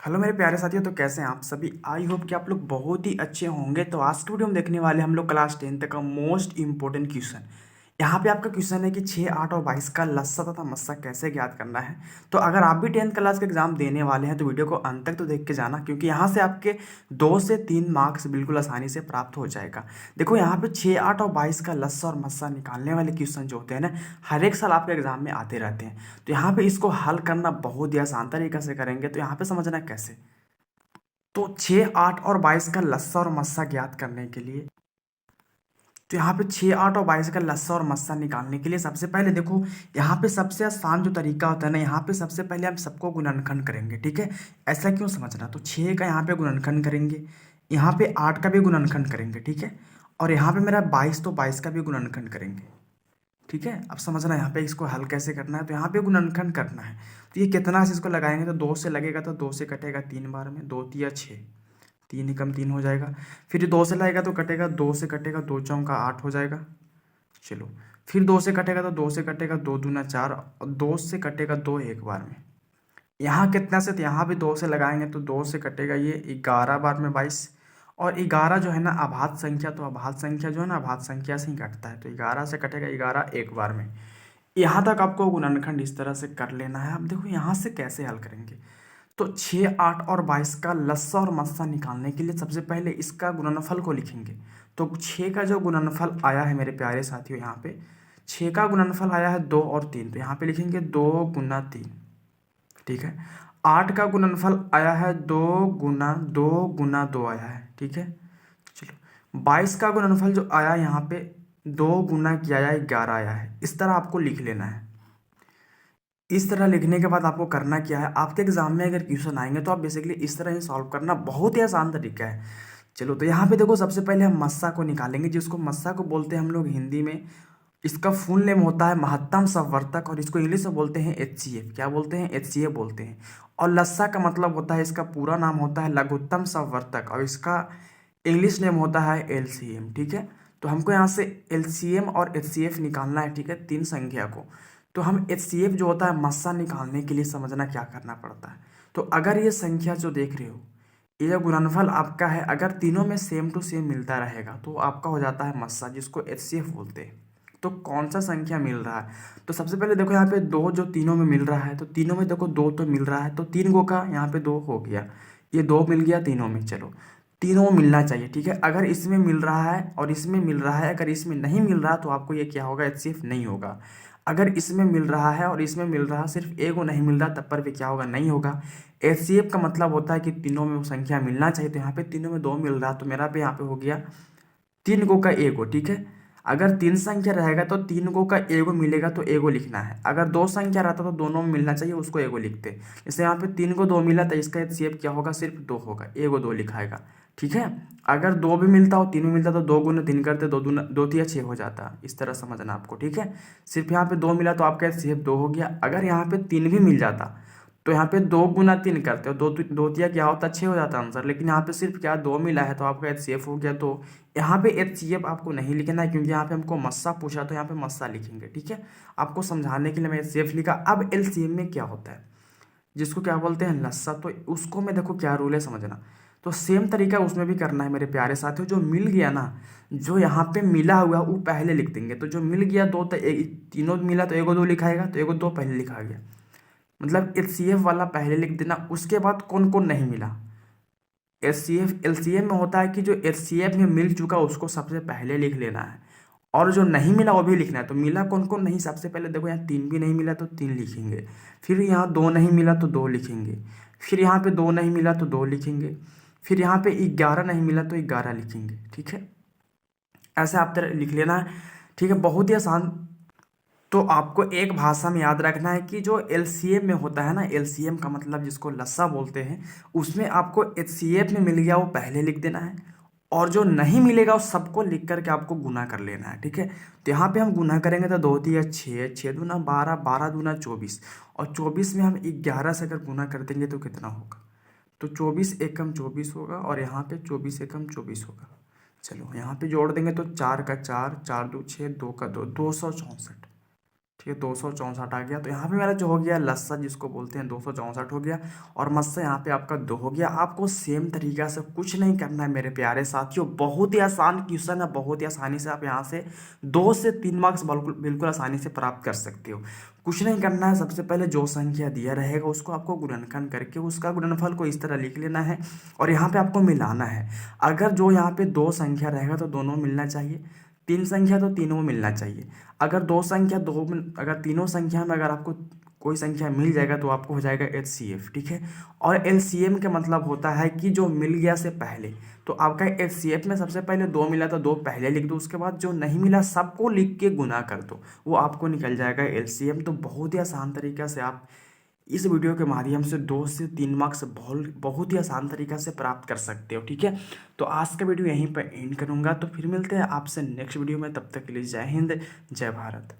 Hello मेरे प्यारे साथियों। तो कैसे हैं आप सभी? आई होप कि आप लोग बहुत ही अच्छे होंगे। तो आज की वीडियो में देखने वाले हम लोग क्लास 10 का मोस्ट इंपॉर्टेंट क्वेश्चन। यहाँ पे आपका क्वेश्चन है कि 6, 8 और 22 का लस्सा तथा मस्सा कैसे ज्ञात करना है। तो अगर आप भी 10th क्लास का एग्जाम देने वाले हैं तो वीडियो को अंत तक तो देख के जाना, क्योंकि यहाँ से आपके 2 से 3 मार्क्स बिल्कुल आसानी से प्राप्त हो जाएगा। देखो यहाँ पे 6, 8 और 22 का लस्सा और मस्सा निकालने वाले क्वेश्चन जो होते हैं ना, हर एक साल आपके एग्जाम में आते रहते हैं। तो यहाँ पे इसको हल करना बहुत ही आसान तरीके से करेंगे। तो यहाँ पे समझना कैसे। तो 6, 8 और 22 का लस्सा और मस्सा ज्ञात करने के लिए, तो यहाँ पे 6, 8 और 22 का लस्सा और मस्सा निकालने के लिए सबसे पहले देखो, यहाँ पे सबसे आसान जो तरीका होता है ना, यहाँ पे सबसे पहले हम सबको गुणनखंड करेंगे। ठीक है, ऐसा क्यों समझना। तो 6 का यहाँ पे गुणनखंड करेंगे, यहाँ पे 8 का भी गुणनखंड करेंगे। ठीक है, और यहाँ पे मेरा 22, तो 22 का भी गुणनखंड करेंगे। ठीक है, अब समझना यहाँ पे इसको हल कैसे करना है। तो यहाँ पे गुणनखंड करना है, तो ये कितना से इसको लगाएंगे, तो 2 से लगेगा तो 2 से कटेगा 3 बार में, 2 तिया 6, 3 एकम 3 हो जाएगा। फिर 2 से लाएगा तो कटेगा, 2 से कटेगा 2 चौका 8 हो जाएगा। चलो, फिर 2 से कटेगा तो 2 से कटेगा 2 दूना 4, और 2 से कटेगा 2 एक बार में। यहाँ कितना से, तो यहाँ भी 2 से लगाएंगे तो 2 से कटेगा ये 11 बार में 22। और 11 जो है ना अभाज्य संख्या, तो अभाज्य संख्या जो है ना अभाज्य संख्या से ही कटता है, तो 11 से कटेगा 11 एक बार में। यहाँ तक आपको गुणनखंड इस तरह से कर लेना है। अब देखो यहाँ से कैसे हल करेंगे। तो 6, 8 और 22 का लस्सा और मस्सा निकालने के लिए सबसे पहले इसका गुणनफल को लिखेंगे। तो 6 का जो गुणनफल आया है मेरे प्यारे साथियों, यहाँ पे 6 का गुणनफल आया है 2 और 3, तो यहाँ पे लिखेंगे 2 गुना 3। ठीक है, 8 का गुणनफल आया है 2 गुना 2 आया है। ठीक है, चलो 22 का गुणनफल जो आया यहाँ पे 2 गुना क्या आया, 11 आया है। इस तरह आपको लिख लेना है। इस तरह लिखने के बाद आपको करना क्या है, आपके एग्जाम में अगर क्वेश्चन आएंगे तो आप बेसिकली इस तरह ही सॉल्व करना, बहुत ही आसान तरीका है। चलो, तो यहाँ पे देखो सबसे पहले हम मस्सा को निकालेंगे, जिसको मस्सा को बोलते हैं हम लोग हिंदी में, इसका फुल नेम होता है महत्तम संवर्तक, और इसको इंग्लिश में बोलते हैं HCF। क्या बोलते हैं? HCF बोलते हैं। और लस्सा का मतलब होता है, इसका पूरा नाम होता है लघुत्तम संवर्तक, और इसका इंग्लिश नेम होता है LCM। ठीक है, तो हमको यहाँ से LCM और HCF निकालना है। ठीक है, 3 संख्या को। तो हम HCF जो होता है मस्सा निकालने के लिए समझना क्या करना पड़ता है। तो अगर ये संख्या जो देख रहे हो, ये जो गुणनफल आपका है, अगर तीनों में सेम टू सेम मिलता रहेगा तो आपका हो जाता है मस्सा, जिसको HCF बोलते हैं। तो कौन सा संख्या मिल रहा है, तो सबसे पहले देखो यहाँ पे 2 जो तीनों में मिल रहा है, तो तीनों में देखो 2 तो मिल रहा है, तो 3 गो का यहाँ पे 2 हो गया, ये 2 मिल गया तीनों में। चलो, तीनों मिलना चाहिए। ठीक है, अगर इसमें मिल रहा है और इसमें मिल रहा है, अगर इसमें नहीं मिल रहा तो आपको ये क्या होगा, HCF नहीं होगा। अगर इसमें मिल रहा है और इसमें मिल रहा, सिर्फ एक को नहीं मिल रहा, तब पर भी क्या होगा, नहीं होगा। HCF का मतलब होता है कि तीनों में वो संख्या मिलना चाहिए। तो यहाँ पे तीनों में 2 मिल रहा, तो मेरा पे यहाँ पे हो गया 3 गो का एगो। ठीक है, अगर 3 संख्या रहेगा तो 3 गो का एगो मिलेगा, तो एगो लिखना है। अगर 2 संख्या रहता तो दोनों में मिलना चाहिए, उसको एगो लिखते। जैसे यहाँ पे 3 को 2 मिला, तो इसका HCF क्या होगा, सिर्फ 2 होगा, एगो 2 लिखाएगा। ठीक है, अगर 2 भी मिलता हो, 3 भी मिलता तो 2 गुना 3 करते, 2 दूना 2 तिया 6 हो जाता। इस तरह समझना आपको। ठीक है, सिर्फ यहाँ पे 2 मिला तो आपका HCF 2 हो गया। अगर यहाँ पे 3 भी मिल जाता तो यहाँ पे 2 गुना 3 करते हो, 2 2 तिया क्या होता, 6 हो जाता आंसर। लेकिन यहाँ पे सिर्फ क्या 2 मिला है, तो आपका HCF हो गया। तो यहाँ पे HCF आपको नहीं लिखना है, क्योंकि यहाँ पे हमको मस्सा पूछा, तो यहाँ पे मस्सा लिखेंगे। ठीक है, आपको समझाने के लिए मैं HCF लिखा। अब LCM में क्या होता है, जिसको क्या बोलते हैं, लस्सा, तो उसको मैं देखो क्या रूल है समझना। तो सेम तरीका उसमें भी करना है मेरे प्यारे साथियों। जो मिल गया ना, जो यहाँ पे मिला हुआ वो पहले लिख देंगे। तो जो मिल गया 2, तो तीनों मिला तो एगो 2 लिखाएगा, तो एगो 2 पहले लिखा गया, मतलब HCF वाला पहले लिख देना। उसके बाद कौन कौन नहीं मिला, HCF LCM में होता है कि जो HCF में मिल चुका उसको सबसे पहले लिख लेना है, और जो नहीं मिला वो भी लिखना है। तो मिला कौन कौन नहीं, सबसे पहले देखो यहाँ 3 भी नहीं मिला तो 3 लिखेंगे, फिर यहाँ 2 नहीं मिला तो 2 लिखेंगे, फिर यहाँ पे 2 नहीं मिला तो 2 लिखेंगे, फिर यहाँ पे 11 नहीं मिला तो 11 लिखेंगे। ठीक है, ऐसे आप तरह लिख लेना है। ठीक है, बहुत ही आसान। तो आपको एक भाषा में याद रखना है कि जो LCM में होता है ना, LCM का मतलब जिसको लस्सा बोलते हैं, उसमें आपको HCF में मिल गया वो पहले लिख देना है, और जो नहीं मिलेगा उस सबको लिख करके आपको गुना कर लेना है। ठीक है, तो यहाँ पे हम गुना करेंगे तो 2 तिया 6, 6 दूना 12, 12 दूना 24, और 24 में हम 11 से अगर गुना कर देंगे तो कितना होगा, तो 24 एकम 24 होगा, और यहाँ पे 24 एकम 24 होगा। चलो यहाँ पे जोड़ देंगे तो 4 का 4, 4 2 6, 2 का 2, 264। ठीक है, 264 आ गया। तो यहाँ पे मेरा जो हो गया लस्सा जिसको बोलते हैं 264 हो गया, और मस्सा यहाँ पे आपका 2 हो गया। आपको सेम तरीका से कुछ नहीं करना है मेरे प्यारे साथियों, बहुत ही आसान क्वेश्चन है, बहुत ही आसानी से आप यहाँ से 2 से 3 मार्क्स बिल्कुल बिल्कुल आसानी से प्राप्त कर सकते हो। कुछ नहीं करना है, सबसे पहले जो संख्या दिया रहेगा उसको आपको गुणनखंड करके उसका गुणनफल को इस तरह लिख लेना है, और यहाँ पे आपको मिलाना है। अगर जो यहाँ पे 2 संख्या रहेगा तो दोनों मिलना चाहिए, 3 संख्या तो तीनों में मिलना चाहिए। अगर अगर तीनों संख्या में अगर आपको कोई संख्या मिल जाएगा तो आपको हो जाएगा HCF, ठीक है। और LCM का मतलब होता है कि जो मिल गया से पहले, तो आपका HCF में सबसे पहले 2 मिला तो 2 पहले लिख दो, उसके बाद जो नहीं मिला सबको लिख के गुना कर दो, वो आपको निकल जाएगा LCM। तो बहुत ही आसान तरीका से आप इस वीडियो के माध्यम से 2 से 3 मार्क्स बहुत ही आसान तरीका से प्राप्त कर सकते हो, ठीक है। तो आज का वीडियो यहीं पर एंड करूंगा, तो फिर मिलते हैं आपसे नेक्स्ट वीडियो में, तब तक के लिए जय हिंद, जय भारत।